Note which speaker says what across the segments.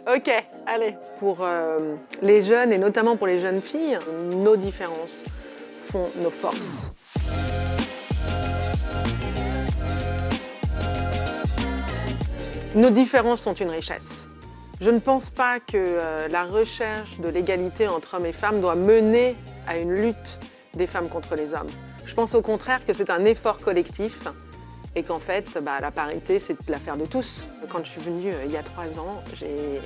Speaker 1: Ok, allez. Pour les jeunes et notamment pour les jeunes filles, nos différences font nos forces. Nos différences sont une richesse. Je ne pense pas que la recherche de l'égalité entre hommes et femmes doit mener à une lutte des femmes contre les hommes. Je pense au contraire que c'est un effort collectif et qu'en fait, la parité, c'est l'affaire de tous. Quand je suis venue il y a 3 ans,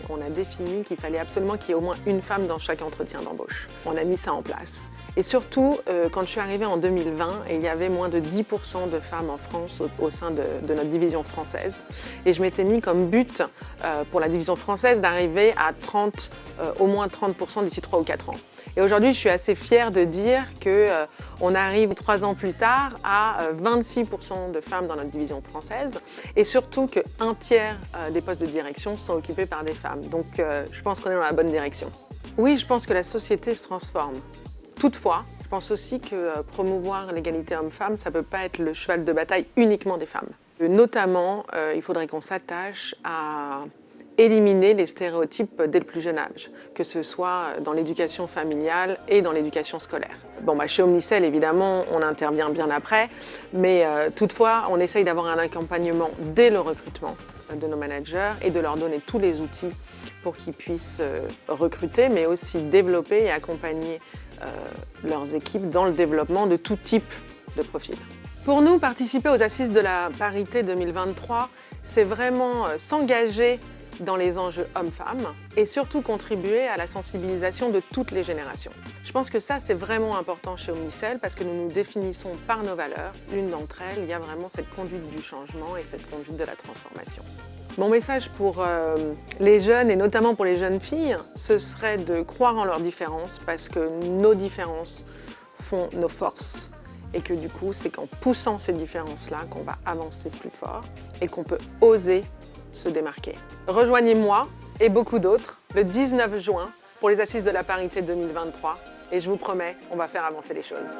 Speaker 1: on a défini qu'il fallait absolument qu'il y ait au moins une femme dans chaque entretien d'embauche. On a mis ça en place. Et surtout, quand je suis arrivée en 2020, il y avait moins de 10% de femmes en France au sein de notre division française. Et je m'étais mis comme but pour la division française d'arriver à au moins 30% d'ici 3 ou 4 ans. Et aujourd'hui, je suis assez fière de dire qu'on arrive 3 ans plus tard à 26% de femmes dans notre division française et surtout qu'un tiers des postes de direction sont occupés par des femmes. Donc je pense qu'on est dans la bonne direction. Oui, je pense que la société se transforme. Toutefois, je pense aussi que promouvoir l'égalité homme-femme, ça ne peut pas être le cheval de bataille uniquement des femmes. Notamment, il faudrait qu'on s'attache à éliminer les stéréotypes dès le plus jeune âge, que ce soit dans l'éducation familiale et dans l'éducation scolaire. Chez Omnicell, évidemment, on intervient bien après, mais toutefois, on essaye d'avoir un accompagnement dès le recrutement de nos managers et de leur donner tous les outils pour qu'ils puissent recruter, mais aussi développer et accompagner leurs équipes dans le développement de tout type de profil. Pour nous, participer aux Assises de la parité 2023, c'est vraiment s'engager dans les enjeux hommes-femmes et surtout contribuer à la sensibilisation de toutes les générations. Je pense que ça, c'est vraiment important chez Omnicell parce que nous nous définissons par nos valeurs. L'une d'entre elles, il y a vraiment cette conduite du changement et cette conduite de la transformation. Mon message pour les jeunes et notamment pour les jeunes filles, ce serait de croire en leurs différences parce que nos différences font nos forces et que du coup, c'est qu'en poussant ces différences-là qu'on va avancer plus fort et qu'on peut oser se démarquer. Rejoignez-moi et beaucoup d'autres le 19 juin pour les Assises de la parité 2023 et je vous promets, on va faire avancer les choses.